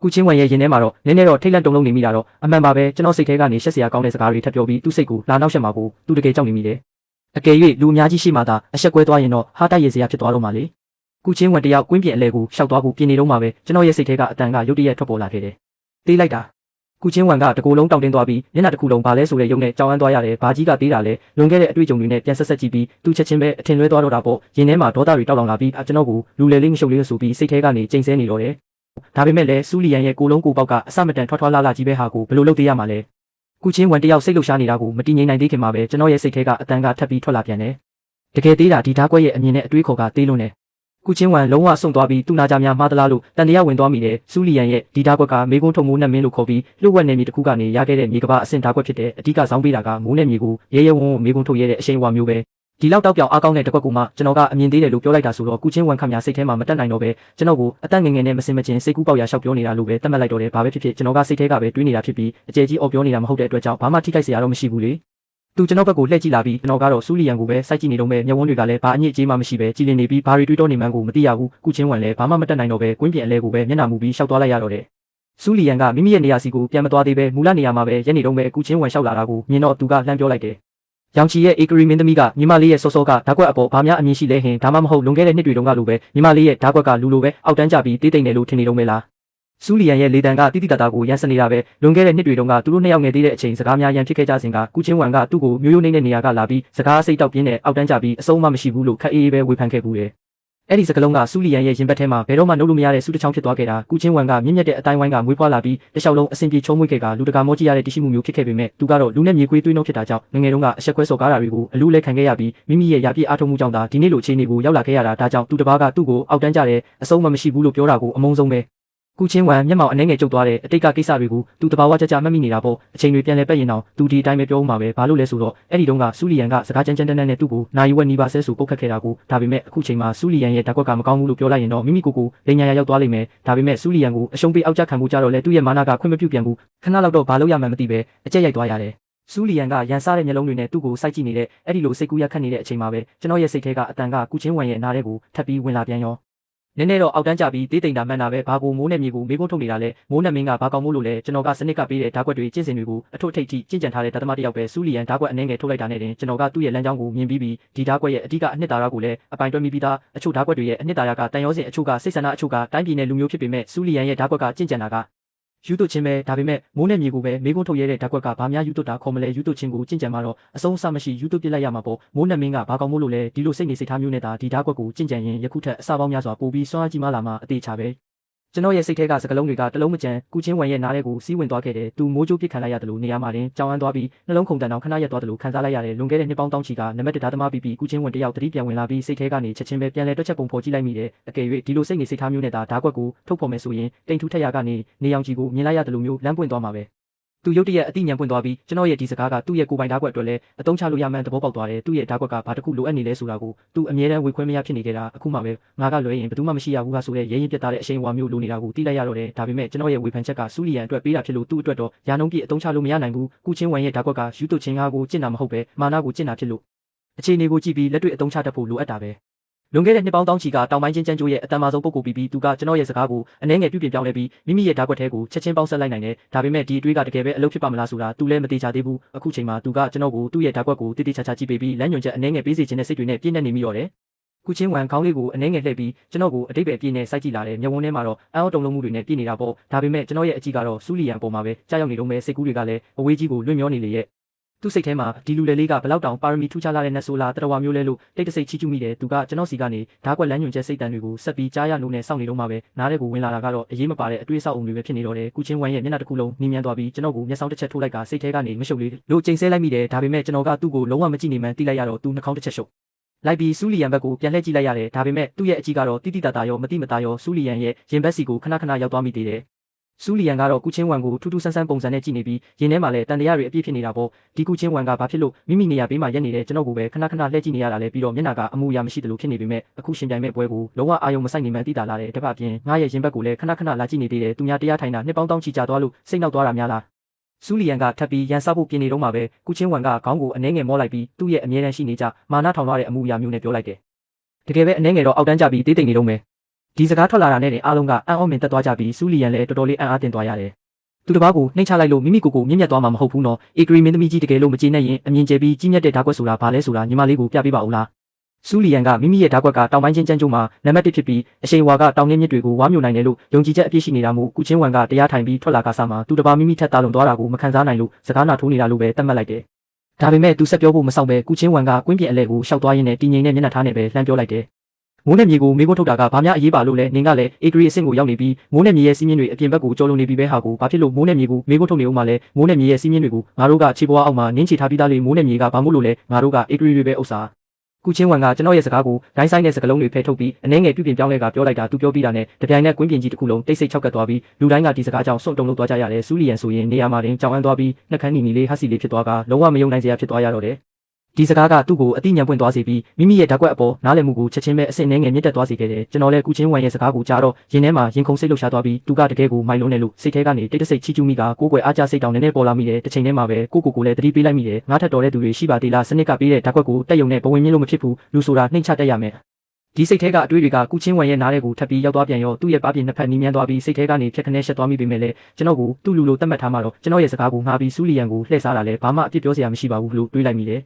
ကုချင်းဝံရဲ့ရင်ထဲမှာတော့နည်းနည်းတော့ထိတ်လန့်တုန်လှုပ်နေမိတာတော့အမှန်ပါပဲကျွန်တော်စိတ်ထဲကနေရှက်စရာကောင်းတဲ့စကားတွေထပ်ပြောပြီးသူ့စိတ်ကိုလာနောက်ရှက်မှာကိုသူတကယ်ကြောက်နေမိတယ်အကယ်၍လူအများကြီးရှိမှသာအဆက်ကွဲသွားရင်တော့ဟာတိုက်ရစရာဖြစ်သွားတော့မှလေကုချင်းဝံတယောက်ကွင်းပြင်အလဲကိုရှောက်သွားဖို့ပြင်နေတော့မှပဲကျွန်တော်ရဲ့စိတ်ထဲကအတန်ကရုတ်တရက်ထွက်ပေါ်လာခဲ့တယ်တေးလိုက်တာကုချင်းဝံကတကူလုံးတောင်းတင်းသွားပြီးမျက်နှာတစ်ခုလုံးဘာလဲဆိုတဲ့ရုပ်နဲ့ကြောင်အန်းသွားရတယ်ဘာကြီးကတေးတာလဲလွန်ခဲ့တဲ့အတွေ့အကြုံတွေနဲ့ပြန်ဆက်ဆက်ကြည့်ပြီးသူချက်ချင်းပဲအထင်လွဲသွားတော့တာပေါ့ရင်ထဲမှာဒေါသတွေတောက်လောင်လာပြီးကျွန်တော်ကိုလူလေလေးမရှုပ်လေးဆိုပြီးစိတ်ထဲကနေချိန်ဆနေတော့တယ်ဒါပေမဲ့လည်းစူလီယန်ရဲ့ကိုလုံးကိုပေါက်ကအစမတန်ထွားလာကြီးပဲဟာကိုဘယ်လိုလုပ်သေးရမှာလဲကုချင်းဝံတယောက်စိတ်လှုပ်ရှားနေတာကိုမတည်ငြိမ်နိုင်သေးခင်မှာပဲကျွန်တော်ရဲ့စိတ်ထဲကအတန်ကထပ်ပြီးထွက်လာပြန်တယ်တကယ်သေးတာဒီဓာတ်ကွက်ရဲ့အမြင်နဲ့အတွေးခေါ်ကသေးလွန်းတယ်ကုချင်းဝံလုံးဝဆုံသွားပြီးသူ့နာကြများမှားသလားလို့တန်တရားဝင်သွားမိတယ်စူလီယန်ရဲ့ဒီဓာတ်ကွက်ကမေကွန်းထုံမိုးနဲ့မင်းလို့ခေါ်ပြီးလှုပ်ဝက်နေမြေတစ်ခုကနေရခဲ့တဲ့မြေကဘာအဆင့်ဓာတ်ကွက်ဖြစ်တဲ့အဓိကဆောင်းပေးတာကမိုးနဲ့မြေကိုရဲဝုန်းမေကွန်းထုတ်ရဲတဲ့အရှိန်အဝါမျိုးပဲဒီလောက်တောက်ပြောင်အားကောင်းတဲ့တကွက်ကူမှကျွန်တော်ကအမြင်သေးတယ်လို့ပြောလိုက်တာဆိုတော့ကုချင်းဝံခမညာစိတ်ထဲမှာမတက်နိုင်တော့ပဲကျွန်တော်ကိုအသက်ငယ်ငယ်နဲ့မစင်မချင်းစိတ်ကူးပေါက်ရရှောက်ပြောနေတာလို့ပဲသတ်မှတ်လိုက်တော့တယ်ဘာပဲဖြစ်ဖြစ်ကျွန်တော်ကစိတ်ထဲကပဲတွေးနေတာဖြစ်ပြီးအကျယ်ကြီးအော်ပြောနေတာမဟုတ်တဲ့အတွက်ကြောင့်ဘာမှထိခိုက်စရာတော့မရှိဘူးလေသူကျွန်တော်ဘက်ကိုလှည့်ကြည့်လာပြီးကျွန်တော်ကတော့စူလီယန်ကိုပဲစိုက်ကြည့်နေတော့မဲ့မျက်ဝန်းတွေကလည်းဘာအညစ်အကြေးမှမရှိပဲကြည်လင်နေပြီးဘာတွေတွေးတောနေမှန်းကိုမသိရဘူးကုချင်းဝံလည်းဘာမှမတက်နိုင်တော့ပဲကွင်းပြင်အလဲကိုပဲမျက်နှာမူပြီးရှောက်သွားလိုက်ရတော့တယ်စူလီယန်ကမိမိရဲ့နေရာစီကိုပြန်မသွားသေးပဲမူလနေရာမှာပဲရက်နေတော့မဲ့ကုချင်းဝံရှောက်လာတာကိုမြင်တော့သူကလှမ်းပြောလိုက်တယ်ရောင်ချီရဲ့အေကရီမင်းသမီးကညီမလေးရဲ့စောစောကဓာတ်ကွက်အပေါ်ဘာများအမြင်ရှိလဲဟင်ဒါမှမဟုတ်လွန်ခဲ့တဲ့နှစ်တွေတုန်းကလိုပဲညီမလေးရဲ့ဓာတ်ကွက်ကလူလိုပဲအောက်တန်းကျပြီးတေးတိမ်တယ်လို့ထင်နေတော့မဲလားစူလီယန်ရဲ့လေတံကတိတိတတာကိုရန်စနေတာပဲလွန်ခဲ့တဲ့နှစ်တွေတုန်းကသူတို့နှစ်ယောက်ငယ်သေးတဲ့အချိန်စကားများရန်ဖြစ်ခဲ့ကြစဉ်ကကုချင်းဝံကသူ့ကိုမျိုးရိုးနေတဲ့နေရာကလာပြီးစကားစိတ်တောက်ပြင်းနဲ့အောက်တန်းကျပြီးအဆုံးမမရှိဘူးလို့ခက်အေးပဲဝေဖန်ခဲ့ဘူးတယ်အဲ့ဒီစကလုံးကစူလီယန်ရဲ့ရင်ဘတ်ထဲမှာဘယ်တော့မှနှုတ်လို့မရတဲ့စူးတစ်ချောင်းဖြစ်သွားခဲ့တာကုချင်းဝံကမြင့်မြတ်တဲ့အတိုင်းဝိုင်းကမွေးဖွားလာပြီးတခြားလုံးအဆင်ပြေချုံးမွေးခဲ့ကလူတကာမောကြည့်ရတဲ့တရှိမှုမျိုးဖြစ်ခဲ့ပေမဲ့သူကတော့လူနဲ့မြေကွေးသွေးနှုတ်ဖြစ်တာကြောင့်ငငယ်တုန်းကအဆက်ခွဲစော်ကားတာတွေကိုအလူးလဲခံခဲ့ရပြီးမိမိရဲ့ရာပြည့်အားထုတ်မှုကြောင့်သာဒီနေ့လိုအခြေအနေကိုရောက်လာခဲ့ရတာဒါကြောင့်သူတစ်ပါးကသူ့ကိုအောက်တန်းကျတဲ့အဆုံးမရှိဘူးလို့ပြောတာကိုအမုန်းဆုံးပဲကုချင်းဝံမျက်မှောင်အနှဲငယ်ကျုပ်သွားတဲ့အတိတ်ကကိစ္စတွေကိုသူတဘာဝကြကြမှတ်မိနေတာပေါ့အချိန်တွေပြန်လဲပတ်ရင်တော့သူဒီအတိုင်းပဲပြောဦးမှာပဲဘာလို့လဲဆိုတော့အဲ့ဒီတုန်းကစူလီယန်ကစကားကြမ်းကြမ်းတမ်းတမ်းနဲ့သူ့ကိုနိုင်ဝက်နီးပါးဆဲဆူပုတ်ခတ်ခဲ့တာကိုဒါပေမဲ့အခုချိန်မှာစူလီယန်ရဲ့ဓာတ်ကွက်ကမကောင်းဘူးလို့ပြောလိုက်ရင်တော့မိမိကိုယ်ကိုလိန်ညာရရောက်သွားလိမ့်မယ်ဒါပေမဲ့စူလီယန်ကိုအရှုံးပေးအောက်ကျခံမှုကြတော့လဲသူ့ရဲ့မာနကခွင့်မပြုပြန်ဘူးခဏလောက်တော့ဘာလို့ရမှန်းမသိပဲအကျက်ရိုက်သွားရတယ်စူလီယန်ကရန်စားတဲ့မျက်လုံးတွေနဲ့သူ့ကိုစိုက်ကြည့်နေတဲ့အဲ့ဒီလိုစိတ်ကူးရခတ်နေတဲ့အချိန်မှာပဲကျွန်တော်ရဲ့စိတ်ထဲကအတန်ကကုချင်းဝံရဲ့နားထဲကိုထပ်ပြီးဝင်လာပြန်ရောနည်းနည်းတော့အောက်တန်းကြပြီးတေးတိမ်တာမှန်တာပဲဘာကိုမိုးနဲ့မြေကိုမေးခွန်းထုတ်နေတာလဲမိုးနဲ့မင်းကဘာကောင်းမို့လို့လဲကျွန်တော်ကစနစ်ကပေးတဲ့ဓာတ်ကွက်တွေကျင့်စဉ်တွေကိုအထွတ်ထိပ်ထိကျင့်ကြံထားတဲ့ဓာတ်သမားတစ်ယောက်ပဲစူလီယန်ဓာတ်ကွက်အနှဲငယ်ထုတ်လိုက်တာနဲ့တင်ကျွန်တော်ကသူ့ရဲ့လမ်းကြောင်းကိုမြင်ပြီးဒီဓာတ်ကွက်ရဲ့အဓိကအနှစ်သာရကိုလည်းအပိုင်တွဲမိပြီးသားအချို့ဓာတ်ကွက်တွေရဲ့အနှစ်သာရကတန်ရောစင်အချို့ကစိတ်ဆန္ဒအချို့ကတိုင်းပြည်နယ်လူမျိုးဖြစ်ပေမဲ့စူလီယန်ရဲ့ဓာတ်ကွက်ကကျင့်ကြံတာကယူတုချင်းပဲဒါပေမဲ့မိုးနဲ့မြေကိုပဲမေးခွန်းထုတ်ရတဲ့ဓာတ်ကွက်ကဘာများယူတုတာခေါ်မလဲယူတုချင်းကိုကျင့်ကြံမှာတော့အဆုံးအစမရှိယူတုပြစ်လိုက်ရမှာပေါ့မိုးနဲ့မင်းကဘာကောင်းမို့လို့လဲဒီလိုစိတ်နေစိတ်ထားမျိုးနဲ့ဒါဒီဓာတ်ကွက်ကိုကျင့်ကြံရင်ယခုထက်အစပေါင်းများစွာပိုပြီးစွမ်းအားကြီးမားလာမှာအသေးချပဲကျွန်တော်ရဲ့စိတ်ထဲကစကလုံးတွေကတလုံးမကြံကုချင်းဝံရဲ့နားထဲကိုစီးဝင်သွားခဲ့တယ်သူမိုးကြိုးပြစ်ခံလိုက်ရတယ်လို့နေရာမှာတင်ကြောင်အန်းသွားပြီးနှလုံးခုန်တန်အောင်ခဏရက်သွားတယ်လို့ခံစားလိုက်ရတယ်လွန်ခဲ့တဲ့နှစ်ပေါင်းတောင်းချီကနမက်တဓာတ်သမားပြီးကုချင်းဝံတယောက်တတိပြန်ဝင်လာပြီးစိတ်ထဲကနေချက်ချင်းပဲပြန်လဲတွက်ချက်ပုံဖော်ကြည့်လိုက်မိတယ်အကယ်၍ဒီလိုစိတ်နေစိတ်ထားမျိုးနဲ့ဒါဓာတ်ကွက်ကိုထုတ်ဖော်မယ်ဆိုရင်တိမ်ထူးထက်ရကနေနေရောင်ကြီးကိုမြင်လိုက်ရတယ်လို့မျိုးလမ်းပွင့်သွားမှာပဲသူရုတ်တရက်အတိညာဉ်ပွင့်သွားပြီးကျွန်တော်ရဲ့ဒီစကားကသူ့ရဲ့ကိုယ်ပိုင်ဓာတ်ကွက်အတွက်လည်းအသုံးချလို့ရမှန်းသဘောပေါက်သွားတယ်သူ့ရဲ့ဓာတ်ကွက်ကဘာတစ်ခုလိုအပ်နေလဲဆိုတာကိုသူအမြဲတမ်းဝေခွဲမရဖြစ်နေကြတာအခုမှပဲငါကလွယ်ရင်ဘယ်သူမှမရှိရဘူးကဆိုတဲ့ရဲရင်ပြတ်သားတဲ့အရှိန်အဝါမျိုးလိုနေတာကိုသိလိုက်ရတော့တယ်ဒါပေမဲ့ကျွန်တော်ရဲ့ဝေဖန်ချက်ကစူလီယန်အတွက်ပေးတာဖြစ်လို့သူ့အတွက်တော့ရာနှုန်းပြည့်အသုံးချလို့မရနိုင်ဘူးကုချင်းဝံရဲ့ဓာတ်ကွက်ကယူတုချင်းကားကိုကျင့်တာမဟုတ်ပဲမာနာကိုကျင့်တာဖြစ်လို့အခြေအနေကိုကြည့်ပြီးလက်တွေ့အသုံးချတတ်ဖို့လိုအပ်တာပဲလွန်ခဲ့တဲ့နှစ်ပေါင်းတောင်းချီကတောင်ပိုင်းချင်းချမ်းကျိုးရဲ့အတန်မာဆုံးပုဂ္ဂိုလ်ပြီးသူကကျွန်တော်ရဲ့စကားကိုအနှဲငယ်ပြုပြင်ပြောင်းလဲပြီးမိမိရဲ့ဓာတ်ကွက်ထဲကိုချက်ချင်းပေါင်းဆက်လိုက်နိုင်တယ်ဒါပေမဲ့ဒီအတွေးကတကယ်ပဲအလုပ်ဖြစ်ပါမလားဆိုတာသူလည်းမသိချသေးဘူးအခုချိန်မှာသူကကျွန်တော်ကိုသူ့ရဲ့ဓာတ်ကွက်ကိုတိတိကျကျကြည့်ပေးပြီးလမ်းညွှန်ချက်အနှဲငယ်ပေးစီခြင်းနဲ့စိတ်တွေနဲ့ပြည့်နေမိတော့တယ်ကုချင်းဝံခေါင်းလေးကိုအနှဲငယ်လှည့်ပြီးကျွန်တော်ကိုအတိတ်ပဲပြည့်နေစိုက်ကြည့်လာတယ်မျက်ဝန်းထဲမှာတော့အံ့ဩတုန်လှုပ်မှုတွေနဲ့ပြည့်နေတာပေါ့ဒါပေမဲ့ကျွန်တော်ရဲ့အကြည့်ကတော့စူလီယန်ပေါ်မှာပဲကြားရောက်နေတော့မဲ့စိတ်ကူးတွေကလည်းအဝေးကြီးကိုလွင့်မျောနေလေရဲ့သူ့စိတ်ထဲမှာဒီလူလေလေးကဘလောက်တောင်ပါရမီထူးခြားလာတဲ့နတ်ဆိုလာတရဝါမျိုးလဲလို့တိတ်တဆိတ်ချီးကျူးမိတယ်သူကကျွန်တော်စီကနေဓာတ်ကွက်လမ်းညွှန်ချက်စိတ်တန်တွေကိုဆက်ပြီးကြားရလို့နဲ့စောင့်နေတော့မှပဲနားထဲကိုဝင်လာတာကတော့အရေးမပါတဲ့အတွေးဆောက်အုံတွေပဲဖြစ်နေတော့တယ်ကုချင်းဝမ်ရဲ့မျက်နှာတစ်ခုလုံးနှီးမြန်းသွားပြီးကျွန်တော်ကိုမျက်စောင်းတစ်ချက်ထိုးလိုက်ကစိတ်ထဲကနေမရှုပ်လေးလို့ချိန်ဆလိုက်မိတယ်ဒါပေမဲ့ကျွန်တော်ကသူ့ကိုလုံးဝမကြည့်နေမှန်းသိလိုက်ရတော့သူနှာခေါင်းတစ်ချက်ရှုပ်လိုက်ပြီးစူလီယန်ဘက်ကိုပြန်လှည့်ကြည့်လိုက်ရတယ်ဒါပေမဲ့သူ့ရဲ့အကြည့်ကတော့တိတိတတ်တာရောမတိမတာရောစူလီယန်ရဲ့ရင်ဘက်စီကိုခဏခဏရောက်သွားမိသေးတယ်စူလီယန်ကတော့ကုချင်းဝမ်ကိုထူးထူးဆန်းဆန်းပုံစံနဲ့ကြည့်နေပြီးရင်ထဲမှာလည်းတန်တရားတွေအပြည့်ဖြစ်နေတာပေါ့ဒီကုချင်းဝမ်ကဘာဖြစ်လို့မိမိနေရာဘေးမှာရက်နေတဲ့ကျွန်တော်ကိုပဲခဏခဏလှည့်ကြည့်နေရတာလဲပြီးတော့မျက်နှာကအမှုရာမရှိသလိုဖြစ်နေပေမဲ့အခုရှင်ပြိုင်မဲ့ပွဲကိုလုံးဝအာယုံမဆိုင်နေမှန်းသိတာလားတဲ့တပတ်ပြင်ငါရဲ့ရင်ဘက်ကိုလည်းခဏခဏလာကြည့်နေသေးတယ်သူများတရားထိုင်တာနှစ်ပေါင်းတောင်းချီကြသွားလို့စိတ်နောက်သွားတာများလားစူလီယန်ကထပ်ပြီးရန်စားဖို့ပြင်နေတော့မှပဲကုချင်းဝမ်ကခေါင်းကိုအနှဲငယ်မောလိုက်ပြီးသူ့ရဲ့အမြဲတမ်းရှိနေကြမာနထောင်ရတဲ့အမှုရာမျိုးနဲ့ပြောလိုက်တယ်တကယ်ပဲအနှဲငယ်တော့အောက်တန်းကြပြီးတေးတိမ်နေတော့မယ် ဒီစကားထွက်လာတာနဲ့တင်အားလုံးကအံ့ဩမြင်သက်သွားကြပြီးစူလီယန်လည်းတော်တော်လေးအံ့အားသင့်သွားရတယ်သူတစ်ပါးကိုနှိမ့်ချလိုက်လို့မိမိကိုမြင့်မြတ်သွားမှာမဟုတ်ဘူးနော်အေဂရီမင်းသမီးကြီးတကယ်လို့မကျေနပ်ရင်အမြင်ကျပြီးကြီးမြတ်တဲ့ဓာတ်ကွက်ဆိုတာဘာလဲဆိုတာညီမလေးကိုပြပေးပါဦးလားစူလီယန်ကမိမိရဲ့ဓာတ်ကွက်ကတောင်ပိုင်းချင်းကျန်းကျိုးမှာနံပါတ်1ဖြစ်ပြီးအရှိန်ဝါကတောင်နှင်းမြစ်တွေကိုဝါမျိုးနိုင်တယ်လို့ယုံကြည်ချက်အပြည့်ရှိနေတာမို့ကုချင်းဝမ်ကတရားထိုင်ပြီးထွက်လာကစားမှာသူတစ်ပါးမိမိထက်တာလွန်သွားတာကိုမခံစားနိုင်လို့စကားနာထိုးနေတာလို့ပဲသတ်မှတ်လိုက်တယ်ဒါပေမဲ့သူဆက်ပြောဖို့မဆောင်ပဲကုချင်းဝမ်ကကွင်းပြင်အလဲကိုရှောက်သွားရင်းနဲ့တည်ငြိမ်တဲ့မျက်နှာထားနဲ့ပဲလှမ်းပြောလိုက်တယ်မိုးနဲ့မြေကိုမေးခွန်းထုတ်တာကဘာများအရေးပါလို့လဲနင်ကလည်းအေဂရီအဆင့်ကိုရောက်နေပြီးမိုးနဲ့မြေရဲ့စီးမြင့်တွေအပြင်ဘက်ကိုကျော်လွန်နေပြီပဲဟာကိုဘာဖြစ်လို့မိုးနဲ့မြေကိုမေးခွန်းထုတ်နေအောင်မလဲမိုးနဲ့မြေရဲ့စီးမြင့်တွေကိုငါတို့ကခြေပွားအောက်မှာနင်းချထားပြီးသားလေမိုးနဲ့မြေကဘာမို့လို့လဲငါတို့ကအေဂရီတွေပဲဥစ္စာကုချင်းဝမ်ကကျွန်တော်ရဲ့စကားကိုဒိုင်းဆိုင်တဲ့စကားလုံးတွေဖယ်ထုတ်ပြီးအနှဲငယ်ပြုပြင်ပြောင်းလဲကပြောလိုက်တာသူပြောပြီးတာနဲ့တပြိုင်နက်ကွင်းပြင်ကြီးတစ်ခုလုံးတိတ်ဆိတ်ချောက်ကပ်သွားပြီးလူတိုင်းကဒီစကားကြောင့်စွန့်တုံလို့သွားကြရတယ်စူလီယန်ဆိုရင်နေရာမှာတင်ကြောင်အန်းသွားပြီးနှက်ခမ်းနီလေးဟတ်စီလေးဖြစ်သွားကလုံးဝမယုံနိုင်စရာဖြစ်သွားရတော့တယ်ဒီစကားကသူ့ကိုအတိညာပွင့်သွားစေပြီးမိမိရဲ့ဓာတ်ကွက်အပေါ်နားလည်မှုကိုချက်ချင်းပဲအစင်နှဲငယ်မြင့်တက်သွားစေခဲ့တယ်ကျွန်တော်လည်းကုချင်းဝမ်ရဲ့စကားကိုကြားတော့ရင်ထဲမှာရင်ခုန်စိတ်လှုပ်ရှားသွားပြီးသူကတကယ်ကိုမိုင်လုံးနဲ့လို့စိတ်ထဲကနေတိတ်တဆိတ်ချီကျူးမိကကိုယ်ွယ်အားကျစိတ်တောင်နည်းနည်းပေါ်လာမိတယ်တစ်ချိန်တည်းမှာပဲကိုလည်းသတိပေးလိုက်မိတယ်ငါထက်တော်တဲ့သူတွေရှိပါသေးလားစနစ်ကပေးတဲ့ဓာတ်ကွက်ကိုတက်ယုံနဲ့ဘဝင်မြင့်လို့မဖြစ်ဘူးလူဆိုတာနှိမ့်ချတတ်ရမယ်ဒီစိတ်ထဲကအတွေးတွေကကုချင်းဝမ်ရဲ့နားထဲကိုထပ်ပြီးရောက်သွားပြန်ရောသူ့ရဲ့ပါးပြင်နှစ်ဖက်နီးမြန်းသွားပြီးစိတ်ထဲကနေဖြက်ခနဲရှက်သွားမိပေမဲ့လည်းကျွန်တော်ကိုသူ့လူလိုသတ်မှတ်ထားမှတော့ကျွန်တော်ရဲ့စကားကိုငှားပြီးစူလီယန်ကိုလှည့်စားတာလည်းဘာမှအပြစ်ပြောစရာမရှိပါဘူးလို့တွေးလိုက်မိတ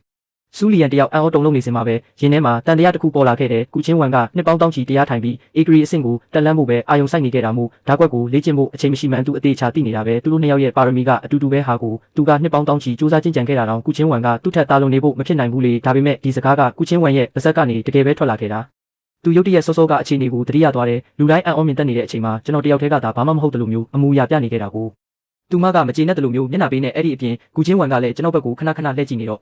ယ်စူလီယန်တယောက်အံ့ဩတုန်လှုပ်နေစင်မှာပဲရင်းထဲမှာတန်တရားတစ်ခုပေါ်လာခဲ့တဲ့ကုချင်းဝမ်ကနှစ်ပေါင်းတောင်းချီတရားထိုင်ပြီးအေဂရီအဆင့်ကိုတက်လန်းမှုပဲအာယုံဆိုင်နေခဲ့တာမို့ဓာတ်ကွက်ကိုလေ့ကျင့်မှုအချိန်မရှိမှန်သူအသေးချာသိနေတာပဲသူတို့နှစ်ယောက်ရဲ့ပါရမီကအတူတူပဲဟာကိုသူကနှစ်ပေါင်းတောင်းချီစူးစမ်းကျင့်ကြံခဲ့တာတောင်ကုချင်းဝမ်ကသူ့ထက်တာလွန်နေဖို့မဖြစ်နိုင်ဘူးလေဒါပေမဲ့ဒီစကားကကုချင်းဝမ်ရဲ့ပါဇက်ကနေတကယ်ပဲထွက်လာခဲ့တာသူရုတ်တရက်စောကအခြေအနေကိုတတိယသွားတယ်လူတိုင်းအံ့ဩမြင်တတ်နေတဲ့အချိန်မှာကျွန်တော်တယောက်တည်းကသာဘာမှမဟုတ်တယ်လို့မျိုးအမူအရာပြနေခဲ့တာကိုသူမကမကျေနပ်တယ်လို့မျိုးမျက်နှာပေးနဲ့အဲ့ဒီအပြင်ကုချင်းဝမ်ကလည်းကျွန်တော်ဘက်ကိုခဏလှည့်ကြည့်နေတော့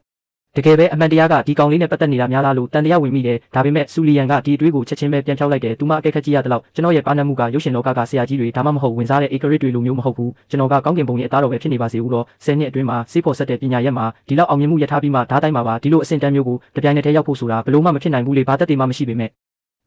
တကယ်ပဲအမှန်တရားကဒီကောင်လေးနဲ့ပတ်သက်နေတာများလားလို့တန်တရားဝင်မိတယ်ဒါပေမဲ့စူလီယန်ကဒီအတွေးကိုချက်ချင်းပဲပြန်ဖြောက်လိုက်တယ်သူမအကဲခတ်ကြည့်ရတဲ့လောက်ကျွန်တော်ရဲ့ပါနတ်မှုကရုပ်ရှင်လောကကဆရာကြီးတွေဒါမှမဟုတ်ဝင်စားတဲ့အေဂရစ်တွေလိုမျိုးမဟုတ်ဘူးကျွန်တော်ကကောင်းကင်ဘုံရဲ့အသားတော်ပဲဖြစ်နေပါစေဦးတော့10နှစ်အတွင်းမှာစေးဖို့ဆက်တဲ့ပညာရက်မှာဒီလောက်အောင်မြင်မှုရထားပြီးမှဓာတ်တိုင်းမှာပါဒီလိုအဆင့်တန်းမျိုးကိုတပြိုင်နက်တည်းရောက်ဖို့ဆိုတာဘယ်လို့မှမဖြစ်နိုင်ဘူးလေဘာသက်တည်မှမရှိပေမဲ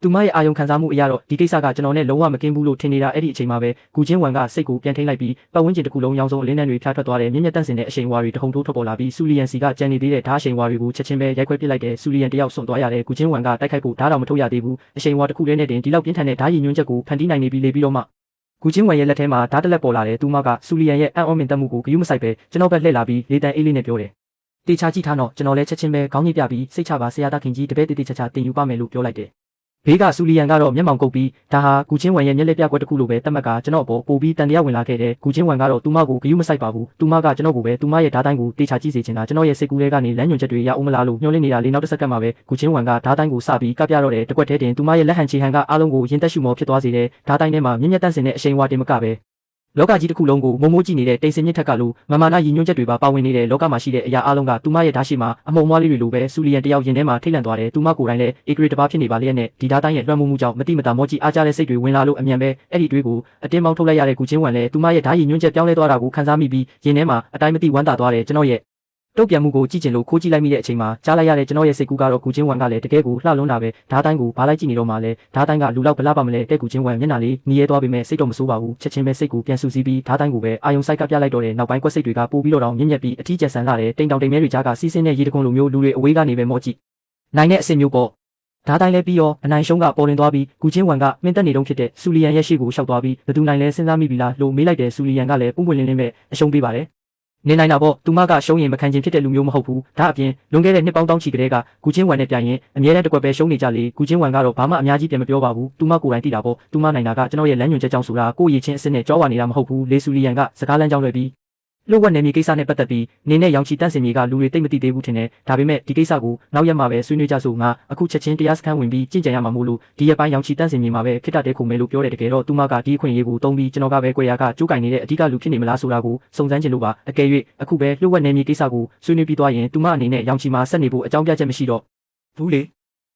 ့သူမရဲ့အာယုံခံစားမှုအရာတော့ဒီကိစ္စကကျွန်တော်နဲ့လုံးဝမကင်းဘူးလို့ထင်နေတာအဲ့ဒီအချိန်မှာပဲကုချင်းဝမ်ကစိတ်ကိုပြန်ထိန်းလိုက်ပြီးပတ်ဝန်းကျင်တစ်ခုလုံးရောင်စုံအလင်းနှံတွေဖျားထွက်သွားတဲ့မြင့်မြတ်တန့်စင်တဲ့အရှိန်ဝါတွေတဟုန်ထိုးထွက်ပေါ်လာပြီးစူလီယန်စီကကြံနေသေးတဲ့ဓာတ်အရှိန်ဝါတွေကိုချက်ချင်းပဲရိုက်ခွဲပစ်လိုက်တဲ့စူလီယန်တယောက်ဆွန့်သွားရတဲ့ကုချင်းဝမ်ကတိုက်ခိုက်ဖို့ဓာတ်တော်မထုတ်ရသေးဘူးအရှိန်ဝါတစ်ခုလေးနဲ့တင်ဒီလောက်ပြင်းထန်တဲ့ဓာတ်ရည်ညွှန်းချက်ကိုဖန်တီးနိုင်နေပြီလေပြီးတော့မှကုချင်းဝမ်ရဲ့လက်ထဲမှာဓာတ်တလက်ပေါ်လာတဲ့သူမကစူလီယန်ရဲ့အံ့ဩမြင်တတ်မှုကိုဂရုမစိုက်ပဲကျွန်တော်ပဲလှည့်လာပြီးလေတန်အေးလေးနဲ့ပြောတယ်တေချာကြည့်ထားတော့ကျွန်တော်လည်းချက်ချင်းပဲခေါင်းညှိပြပြီးစိတ်ချပါဆရာသားခင်ကြီးတပည့်တေချာချာတင်ယူပါမယ်လို့ပြောလိုက်တယ်ဘေးကစူလီယန်ကတော့မျက်မှောင်ကုပ်ပြီးဒါဟာကုချင်းဝမ်ရဲ့မျက်လက်ပြကွက်တစ်ခုလိုပဲတတ်မှတ်ကကျွန်တော်အပေါ်ပို့ပြီးတန်တရားဝင်လာခဲ့တဲ့ကုချင်းဝမ်ကတော့သူမကိုဂရုမစိုက်ပါဘူးသူမကကျွန်တော်ကိုပဲသူမရဲ့ဓာတ်တိုင်းကိုတေချာကြည့်စေချင်တာကျွန်တော်ရဲ့စိတ်ကူးထဲကနေလမ်းညွှန်ချက်တွေရအောင်မလားလို့ညှို့လင့်နေတာလေးနောက်တစ်စက္ကန့်မှာပဲကုချင်းဝမ်ကဓာတ်တိုင်းကိုစပြီးကပြတော့တဲ့တကွက်ထဲတင်သူမရဲ့လက်ဟန်ချေဟန်ကအားလုံးကိုရင်သက်ရှုမောဖြစ်သွားစေတဲ့ဓာတ်တိုင်းထဲမှာမြင့်မြတ်တန့်စင်တဲ့အရှိန်ဝါတင်မကပဲလောကကြီးတစ်ခုလုံးကိုမိုးကြည့်နေတဲ့တိမ်စင်မြင့်ထက်ကလို့မမာနာရည်ညွှန်းချက်တွေပါဝင်နေတဲ့လောကမှာရှိတဲ့အရာအလုံးကသူမရဲ့ဓာတ်ရှိမှာအမုံမွားလေးတွေလိုပဲစူလီယန်တယောက်ရင်ထဲမှာထိတ်လန့်သွားတယ်သူမကိုယ်တိုင်လည်းအေဂရီတစ်ပါးဖြစ်နေပါလျက်နဲ့ဒီဓာတ်တိုင်းရဲ့လွှမ်းမိုးမှုကြောင့်မတိမတာမောကြီးအားကြတဲ့စိတ်တွေဝင်လာလို့အမြန်ပဲအဲ့ဒီတွေးကိုအတင်းမောင်းထုတ်လိုက်ရတဲ့ကုချင်းဝမ်လည်းသူမရဲ့ဓာတ်ရည်ညွှန်းချက်ပြောင်းလဲသွားတာကိုခံစားမိပြီးရင်ထဲမှာအတိုင်းမသိဝမ်းသာသွားတယ်ကျွန်တော်ရဲ့တုတ်ပြန်မှုကိုကြည့်ကျင်လို့ခိုးကြည့်လိုက်မိတဲ့အချိန်မှာကြားလိုက်ရတဲ့ကျွန်တော်ရဲ့စိတ်ကူးကတော့ကုချင်းဝမ်ကလည်းတကယ်ကိုလှလွန်းတာပဲဓာတ်တိုင်းကိုဘာလိုက်ကြည့်နေတော့မှလဲဓာတ်တိုင်းကလူလောက်ဗလာပါမလဲတဲ့ကုချင်းဝမ်မျက်နှာလေးညီရဲသွားပေမဲ့စိတ်တော့မဆိုးပါဘူးချက်ချင်းပဲစိတ်ကိုပြန်ဆူဆီးပြီးဓာတ်တိုင်းကိုပဲအာယုံစိုက်ကပြလိုက်တော့တဲ့နောက်ပိုင်းကွက်စိတ်တွေကပိုပြီးတော့မြင့်မြတ်ပြီးအထီးကျန်ဆန်လာတဲ့တိမ်တောင်တိမ်မဲတွေကြားကစီးဆင်းတဲ့ရေတခွန်လိုမျိုးလူတွေအဝေးကနေပဲမော့ကြည့်နိုင်တဲ့အဆင့်မျိုးပေါ့ဓာတ်တိုင်းလည်းပြီးရောအနိုင်ရှုံးကပေါ်လွင်သွားပြီးကုချင်းဝမ်ကမင်းတက်နေတုန်းဖြစ်တဲ့စူလီယန်ရဲ့ရှေ့ကိုရှောက်သွားပြီးဘသူနိုင်လဲစဉ်းစားမိပြီလားလို့မေးလိုက်တဲ့စူလီယန်ကလည်းပုံပွင့်လင်းလင်းပဲအရှုံးပေးပါတယ်နေနိုင်တာပေါ့သူမကရှုံးရင်မခံချင်ဖြစ်တဲ့လူမျိုးမဟုတ်ဘူးဒါအပြင်လွန်ခဲ့တဲ့နှစ်ပေါင်းတောင်းချီကလေးကကုချင်းဝမ်နဲ့ပြိုင်ရင်အမြဲတမ်းတစ်ကွက်ပဲရှုံးနေကြလေကုချင်းဝမ်ကတော့ဘာမှအများကြီးပြန်မပြောပါဘူးသူမကိုယ်တိုင်သိတာပေါ့သူမနိုင်တာကကျွန်တော်ရဲ့လမ်းညွှန်ချက်ကြောင့်ဆိုတာကိုယ့်ရည်ချင်းအစ်နဲ့ကြောဝါနေတာမဟုတ်ဘူးလေဆူလီယန်ကစကားလမ်းကြောင်းလွှဲပြီးလှုပ်ဝက်နယ်မြေကိစ္စနဲ့ပတ်သက်ပြီးနေနဲ့ရောင်ချီတန့်စင်မြေကလူတွေတိတ်မသိသေးဘူးထင်တယ်ဒါပေမဲ့ဒီကိစ္စကိုနောက်ရက်မှပဲဆွေးနွေးကြဆိုငါအခုချက်ချင်းတရားစခန်းဝင်ပြီးကြင်ကြံရမှာမို့လို့ဒီရက်ပိုင်းရောင်ချီတန့်စင်မြေမှာပဲခိတ္တတဲခုံမဲလို့ပြောတယ်တကယ်တော့သူမကဒီအခွင့်အရေးကိုတုံးပြီးကျွန်တော်ကပဲကြွယ်ရကကျိုးကင်နေတဲ့အဓိကလူဖြစ်နေမလားဆိုတာကိုစုံစမ်းချင်လို့ပါအကယ်၍အခုပဲလှုပ်ဝက်နယ်မြေကိစ္စကိုဆွေးနွေးပြီးသွားရင်သူမအနေနဲ့ရောင်ချီမှာဆက်နေဖို့အကြောင်းပြချက်မရှိတော့ဘူးလေ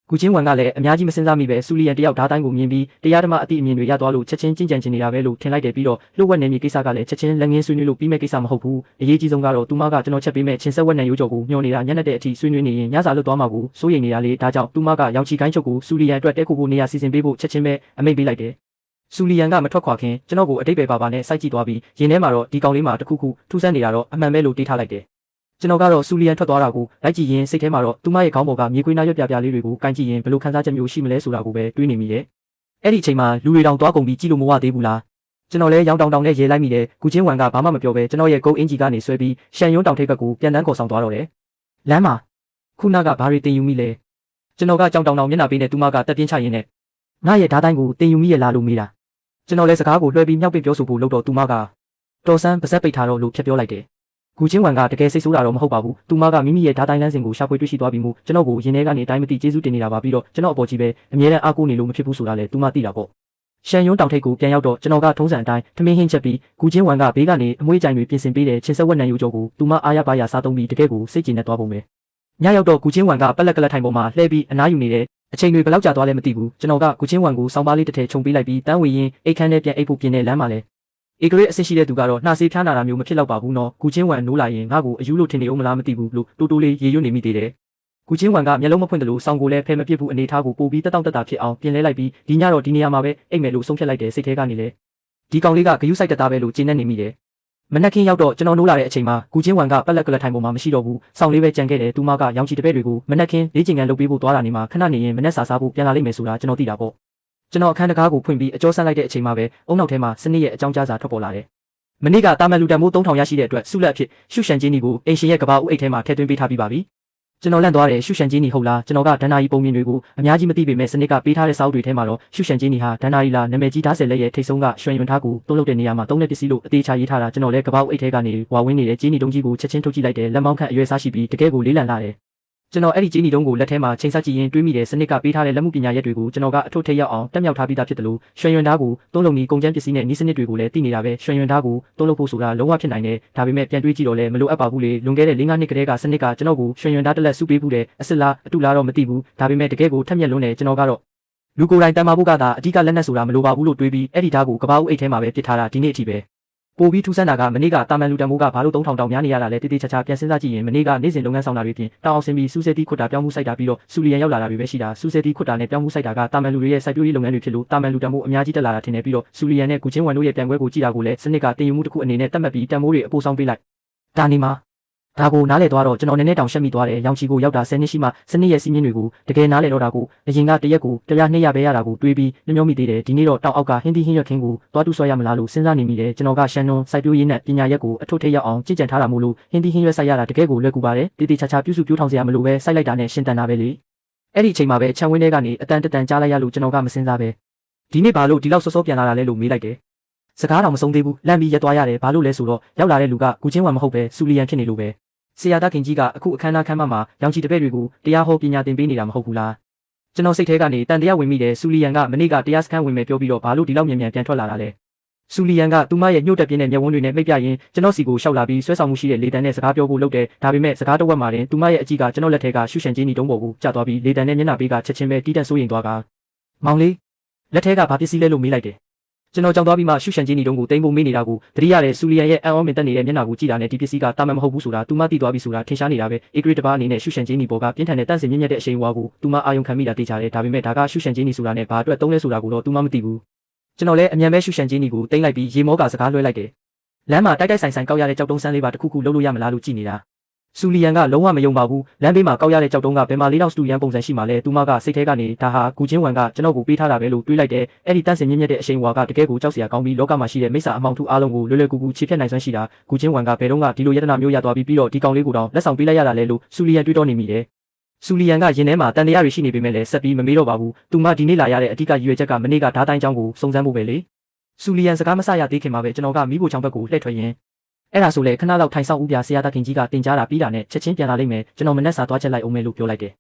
ကုချင်းဝမ်ကလည်းအများကြီးမစင်စားမိပဲစူလီယန်တယောက်ဓာတ်တိုင်းကိုမြင်ပြီးတရားဓမ္မအတိအမြင်တွေရသွားလို့ချက်ချင်းကြင်ကြံချင်နေတာပဲလို့ထင်လိုက်တယ်ပြီးတော့လှုပ်ဝက်နယ်မြေကိစ္စကလည်းချက်ချင်းလက်ငင်းဆွေးနွေးလို့ပြီးမဲ့ကိစ္စမဟုတ်ဘူးအရေးကြီးဆုံးကတော့သူမကကျွန်တော်ချက်ပေးမဲ့ချင်းဆက်ဝက်နယ်ရိုးကြော်ကိုညှော်နေတာညက်တဲ့အထိဆွေးနွေးနေရင်ညစာလွတ်သွားမှာကိုစိုးရိမ်နေတာလေဒါကြောင့်သူမကရောင်ချီကိုင်းချုပ်ကိုစူလီယန်အတွက်တဲခိုဖို့နေရာစီစဉ်ပေးဖို့ချက်ချင်းပဲအမိန့်ပေးလိုက်တယ်စူလီယန်ကမထွက်ခွာခင်ကျွန်တော်ကိုအတိတ်ပဲပါနဲ့စိုက်ကြည့်သွားပြီးရင်ထဲမှာတော့ဒီကောင်လေးမှာတခုခုထူးဆန်းနေတာတော့အမှန်ပဲလို့တွေးထားလိုက်တယ်ကျွန်တော်ကတော့စူလီယန်ထွက်သွားတာကိုလိုက်ကြည့်ရင်စိတ်ထဲမှာတော့သူမရဲ့ခေါင်းပေါ်ကမြေခွေးနာရွက်ပြပြလေးတွေကိုကန်ကြည့်ရင်ဘယ်လိုခံစားချက်မျိုးရှိမလဲဆိုတာကိုပဲတွေးနေမိတယ် အဲ့ဒီအချိန်မှာလူတွေတောင်သွားကုန်ပြီးကြည့်လို့မဝသေးဘူးလားကျွန်တော်လည်းရောင်တောင်နဲ့ရေလိုက်မိတယ်ကုချင်းဝမ်ကဘာမှမပြောဘဲကျွန်တော်ရဲ့ဂုတ်အင်ဂျီကနေဆွဲပြီးရှန်ယွန်းတောင်ထိပ်ဘက်ကိုပြန်တန်းခေါ်ဆောင်သွားတော့တယ်လမ်းမှာခုနကဘာတွေတင်ယူမိလဲကျွန်တော်ကကြောင်တောင်မျက်နှာပေးနဲ့သူမကတက်ပြင်းချရင်းနဲ့ငါရဲ့ဓာတ်တိုင်းကိုတင်ယူမိရဲ့လားလို့မေးတာကျွန်တော်လည်းစကားကိုလွှဲပြီးမြောက်ပစ်ပြောဆိုဖို့လုပ်တော့သူမကတော်ဆန်းပါဇက်ပိတ်ထားတော့လို့ဖြတ်ပြောလိုက်တယ်။ကူချင်းဝမ်ကတကယ်စိတ်ဆိုးတာတော့မဟုတ်ပါဘူး။သူမကမိမိရဲ့ဓာတ်တိုင်းလမ်းစဉ်ကိုရှာဖွေတွေ့ရှိသွားပြီးမှကျွန်တော်ကိုရင်ထဲကနေအတိုင်းမသိကျေးဇူးတင်နေတာပါပြီးတော့ကျွန်တော်အပေါ်ကြီးပဲအမြဲတမ်းအားကိုးနေလို့မဖြစ်ဘူးဆိုတာလည်းသူမသိတာပေါ့။ရှန်ယွန်းတောင်ထိပ်ကိုပြန်ရောက်တော့ကျွန်တော်ကထုံးစံအတိုင်းထမင်းဟင်းချက်ပြီးကူချင်းဝမ်ကဘေးကနေအမွေးကြိုင်တွေပြင်ဆင်ပေးတဲ့ချင်းဆက်ဝက်နံယူကြောကိုသူမအားရပါရစားသုံးပြီးတကယ်ကိုစိတ်ကြည်နဲ့သွားပုံပဲ။ညရောက်တော့ကူချင်းဝမ်ကပက်လက်ကလက်ထိုင်ပေါ်မှာလှည့်ပြီးအနားယူနေတဲ့အချိန်တွေဘယ်လောက်ကြာသွားလဲမသိဘူးကျွန်တော်ကကူချင်းဝမ်ကိုစောင်းပါးလေးတစ်ထည်ခြုံပေးလိုက်ပြီးတန်းဝင်ရင်အိတ်ခမ်းနဲ့ပြန်အိတ်ဖို့ပြင်နေလမ်းမှာလဲဧကရေအဆင့်ရှိတဲ့သူကတော့နှာစေးဖျားနာတာမျိုးမဖြစ်တော့ပါဘူးနော်ကူချင်းဝမ်နိုးလာရင်ငါ့ကိုအယူလို့ထင်နေအောင်မလားမသိဘူးလို့တိုးတိုးလေးရေရွတ်နေမိသေးတယ်ကူချင်းဝမ်ကမျက်လုံးမဖွင့်တယ်လို့စောင်းကိုလည်းဖဲမပြစ်ဘူးအနေထားကိုပို့ပြီးတက်တောင့်တက်တာဖြစ်အောင်ပြင်လဲလိုက်ပြီးဒီညတော့ဒီနေရာမှာပဲအိတ်မယ်လို့ဆုံးဖြတ်လိုက်တယ်စိတ်ထဲကနေလေဒီကောင်လေးကဂယုစိုက်တက်တာပဲလို့ကျင်းနေနေမိတယ်မနက်ခင်းရောက်တော့ကျွန်တော်နိုးလာတဲ့အချိန်မှာကူချင်းဝမ်ကပက်လက်ကလထိုင်ပေါ်မှာမရှိတော့ဘူးစောင်းလေးပဲကြံခဲ့တယ်သူမကရောင်ချီတပည့်တွေကိုမနက်ခင်းလေးကျင်ကန်လုပ်ပေးဖို့သွားတာနေမှာခဏနေရင်မနက်စာစားဖို့ပြန်လာလိမ့်မယ်ဆိုတာကျွန်တော်သိတာပေါ့ကျွန်တော်အခန်းတကားကိုဖွင့်ပြီးအကျော်ဆန်းလိုက်တဲ့အချိန်မှာပဲအုံနောက်ထဲမှာစနစ်ရဲ့အကြောင်းကြားစာထွက်ပေါ်လာတယ်မနေ့ကတာမန်လူတန်မိုး3000ရရှိတဲ့အတွက်ဆုလက်အဖြစ်ရှုရှန်ဂျင်းနီကိုအင်ရှင်ရဲ့ကဘာဦးအိတ်ထဲမှာထည့်သွင်းပေးထားပြီးပါပြီကျွန်တော်လန့်သွားတယ်ရှုရှန်ဂျင်းနီဟုတ်လားကျွန်တော်ကဒန်နာရီပုံမြင်တွေကိုအများကြီးမသိပေမဲ့စနစ်ကပေးထားတဲ့စာအုပ်တွေထဲမှာတော့ရှုရှန်ဂျင်းနီဟာဒန်နာရီလာနာမည်ကြီးဓာတ်ဆယ်လက်ရဲ့ထိတ်ဆုံးကရွှေရင်ထားကိုတုံးလုပ်တဲ့နေရာမှာတုံးတဲ့ပစ္စည်းလို့အသေးချာရေးထားတာကျွန်တော်လည်းကဘာဦးအိတ်ထဲကနေဝါဝင်းနေတဲ့ဂျင်းနီတုံးကြီးကိုချက်ချင်းထုတ်ကြည့်လိုက်တယ်လက်မောင်းခန့်အရွယ်စားရှိပြီးတကယ်ကိုလေးလံလာတယ်ကျွန်တော်အဲ့ဒီဂျင်းနီတုံးကိုလက်ထဲမှာချိန်ဆကြည့်ရင်တွေးမိတယ်စနစ်ကပေးထားတဲ့လက်မှုပညာရက်တွေကိုကျွန်တော်ကအထုပ်ထိပ်ရောက်အောင်တက်မြောက်ထားပြီးသားဖြစ်တယ်လို့ရွှေရင်ထားကိုတုံးလုံးကြီးကုန်ကျန်းပစ္စည်းနဲ့ဤစနစ်တွေကိုလည်းသိနေတာပဲရွှေရင်ထားကိုတုံးလုပ်ဖို့ဆိုတာလုံးဝဖြစ်နိုင်တယ်ဒါပေမဲ့ပြန်တွေးကြည့်တော့လည်းမလိုအပ်ပါဘူးလေလွန်ခဲ့တဲ့၄-၅နှစ်ကတည်းကစနစ်ကကျွန်တော်ကိုရွှေရင်ထားတစ်လက်စုပေးဘူးတယ်အစ်စ်လားအတူလားတော့မသိဘူးဒါပေမဲ့တကယ်ကိုထက်မြက်လွန်းတယ်ကျွန်တော်ကတော့လူကိုယ်တိုင်တန်မာဖို့ကသာအဓိကလက်နက်ဆိုတာမလိုပါဘူးလို့တွေးပြီးအဲ့ဒီဓာတ်ကိုကဘာဦးအိတ်ထဲမှာပဲပစ်ထားတာဒီနေ့အထိပဲပိုပြီးထူးဆန်းတာကမနေ့ကတာမန်လူတန်မိုးကဘာလို့3000တောင်များနေရတာလဲတိတိကျကျပြန်စဉ်းစားကြည့်ရင်မနေ့ကနေ့စဉ်လုပ်ငန်းဆောင်တာတွေပြင်တောင်အောင်ဆင်းပြီးစူးစဲတီးခွတ်တာပြောင်းမှုစိုက်တာပြီးတော့စူလီယန်ရောက်လာတာတွေပဲရှိတာစူးစဲတီးခွတ်တာနဲ့ပြောင်းမှုစိုက်တာကတာမန်လူတွေရဲ့စိုက်ပျိုးရေးလုပ်ငန်းတွေဖြစ်လို့တာမန်လူတန်မိုးအများကြီးတက်လာတာထင်တယ်ပြီးတော့စူလီယန်နဲ့ကူချင်းဝမ်တို့ရဲ့ပြန်ပွဲကိုကြည့်တာကိုလည်းစနစ်ကတင်ယူမှုတစ်ခုအနေနဲ့တတ်မှတ်ပြီးတန်မိုးတွေအပိုးဆောင်ပေးလိုက်ဒါနေမှာဒါကိုနားလည်သွားတော့ကျွန်တော်နည်းနည်းတောင်ရှက်မိသွားတယ်ရောင်ချီကိုရောက်တာ10နှစ်ရှိမှစနစ်ရဲ့စီးမြင့်တွေကိုတကယ်နားလည်တော့တာကိုအရင်ကတရက်ကိုတရား200ပဲရတာကိုတွေးပြီးမျောမိသေးတယ်ဒီနေ့တော့တောက်အောက်ကဟင်းသီးဟင်းရွက်ခင်းကိုတွားတူဆွဲရမလားလို့စဉ်းစားနေမိတယ်ကျွန်တော်ကရှန်နွန်စိုက်ပျိုးရေးနဲ့ပညာရက်ကိုအထုပ်ထိပ်ရောက်အောင်ကြင်ကြံထားတာမို့လို့ဟင်းသီးဟင်းရွက်စိုက်ရတာတကယ်ကိုလွယ်ကူပါတယ်တိတိကျကျပြုစုပြောင်းထောင်စရာမလိုပဲစိုက်လိုက်တာနဲ့ရှင်းတန်တာပဲလေအဲ့ဒီအချိန်မှာပဲခြံဝင်းထဲကနေအတန်တန်ကြားလိုက်ရလို့ကျွန်တော်ကမစင်စားပဲဒီနေ့ဘာလို့ဒီလောက်စောစောပြန်လာတာလဲလို့မေးလိုက်တယ်စကားတော်မဆုံးသေးဘူးလန့်ပြီးရက်သွားရတယ်ဘာလို့လဲဆိုတော့ရောက်လာတဲ့လူကကူချင်းဝမ်မဟုတ်ပဲစူလီယန်ဖြစ်နေလို့ပဲဆရာတခင်ကြီးကအခုအခမ်းအနားခမ်းမမှာရောင်ချီတပည့်တွေကိုတရားဟောပညာသင်ပေးနေတာမဟုတ်ဘူးလားကျွန်တော်စိတ်ထဲကနေတန်တရားဝင်မိတယ်စူလီယန်ကမနေ့ကတရားစခန်းဝင်မယ်ပြောပြီးတော့ဘာလို့ဒီလောက်မြန်ပြန်ထွက်လာတာလဲစူလီယန်ကသူမရဲ့ညှို့တက်ပြင်းတဲ့မျက်ဝန်းတွေနဲ့မိတ်ပြရင်ကျွန်တော်စီကိုရှောက်လာပြီးဆွဲဆောင်မှုရှိတဲ့လေတံနဲ့စကားပြောဖို့လုပ်တယ်ဒါပေမဲ့စကားတစ်ဝက်မှတင်သူမရဲ့အကြည့်ကကျွန်တော်လက်ထဲကရှုရှန်ချင်းကြီးတုံးပေါ်ကိုကျသွားပြီးလေတံနဲ့မျက်နှာပေးကချက်ချင်းပဲတီးတက်ဆိုးရင်သွားကမောင်လေးလက်ထဲကဘာပစ္စည်းလဲလို့မေးလိုက်တယ်ကျွန်တော်ကြောင်သွားပြီးမှရှုရှန်ချင်းဒီတုံးကိုတိမ်ပုံမေးနေတာကိုတတိယတဲ့စူလီယန်ရဲ့အန်အောမင်တက်နေတဲ့မျက်နှာကိုကြည့်တာနဲ့ဒီပစ္စည်းကတာမန်မဟုတ်ဘူးဆိုတာသူမသိသွားပြီဆိုတာထင်ရှားနေတာပဲဧကရေတပါအနေနဲ့ရှုရှန်ချင်းဒီပေါ်ကပြင်းထန်တဲ့တန့်စင်မြင့်မြတ်တဲ့အရှိန်အဝါကိုသူမအာယုံခံမိတာသိကြတယ်ဒါပေမဲ့ဒါကရှုရှန်ချင်းဒီဆိုတာနဲ့ဘာအတွက်သုံးလဲဆိုတာကိုတော့သူမမသိဘူးကျွန်တော်လည်းအမြန်ပဲရှုရှန်ချင်းဒီကိုတိမ့်လိုက်ပြီးရေမောကစကားလွှဲလိုက်တယ်လမ်းမှာတိုက်တိုက်ဆိုင်ဆိုင်ကောက်ရတဲ့ကြောက်တုံးဆန်းလေးပါတစ်ခုခုလှုပ်လို့ရမလားလို့ကြည့်နေတာစူလီယန်ကလုံးဝမယုံပါဘူးလမ်းဘေးမှာကောက်ရတဲ့ကြောက်တုံးကဘယ်မှာလေးတော့စတူရန်ပုံစံရှိမှလဲသူမကစိတ်ထဲကနေဒါဟာကူချင်းဝမ်ကကျွန်တော်ကိုပေးထားတာပဲလို့တွေးလိုက်တယ်အဲ့ဒီတန့်စင်မြင့်မြတ်တဲ့အရှိန်ဝါကတကယ်ကိုကြောက်စရာကောင်းပြီးလောကမှာရှိတဲ့မိစ္ဆာအမောင်ထုအားလုံးကိုလွယ်လွယ်ကူကူခြေဖြတ်နိုင်စွမ်းရှိတာကူချင်းဝမ်ကဘယ်တော့မှဒီလိုယတနာမျိုးရသွားပြီးတော့ဒီကောင်လေးကိုတော့လက်ဆောင်ပေးလိုက်ရတာလဲလို့စူလီယန်တွေးတော့နေမိတယ်စူလီယန်ကရင်ထဲမှာတန်တရားတွေရှိနေပေမဲ့လည်းဆက်ပြီးမမေးတော့ပါဘူးသူမဒီနေ့လာရတဲ့အဓိကရည်ရွယ်ချက်ကမနေ့ကဓာတ်တိုင်းချောင်းကိုစုံစမ်းဖို့ပဲလေစူလီယန်စကားမဆရသေးခင်မှာပဲကျွန်တော်ကမိဖို့ချောင်းဘက်ကိုလှည့်ထွက်ရင်းအဲ့ဒါဆိုလေခဏလောက်ထိုင်ဆောင်ဦးပြဆရာတခင်ကြီးကတင်ကြားတာပြီးတာနဲ့ချက်ချင်းပြန်လာလိမ့်မယ်ကျွန်တော်မနှက်စာသွားချက်လိုက်အောင်မယ်လို့ပြောလိုက်တယ်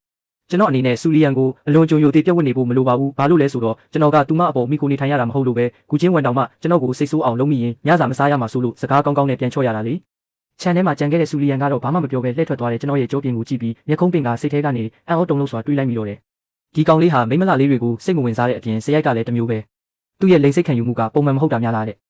ကျွန်တော်အနေနဲ့စူလီယန်ကိုအလွန်ကြုံယိုသေးပြတ်ဝတ်နေဖို့မလိုပါဘူးဘာလို့လဲဆိုတော့ကျွန်တော်ကသူမအပေါ်မိကိုနေထိုင်ရတာမဟုတ်လို့ပဲကူချင်းဝန်တောင်မှကျွန်တော်ကိုစိတ်ဆိုးအောင်လုပ်မိရင်ညစာမစားရမှာဆိုလို့စကားကောင်းကောင်းနဲ့ပြန်ချော့ရတာလေခြံထဲမှာကြံခဲ့တဲ့စူလီယန်ကတော့ဘာမှမပြောဘဲလှည့်ထွက်သွားတယ်ကျွန်တော်ရဲ့ကြောပြင်ကိုကြည့်ပြီးမျက်ခုံးပင်ကစိတ်ထဲကနေအံ့ဩတုန်လှုပ်စွာတွေးလိုက်မိတော့တယ်ဒီကောင်လေးဟာမိမလာလေးတွေကိုစိတ်မဝင်စားတဲ့အပြင်စရိုက်ကလည်းတစ်မျိုးပဲသူ့ရဲ့လိန်စိတ်ခံယူမှုကပုံမှန်မဟုတ်တာများလားတဲ့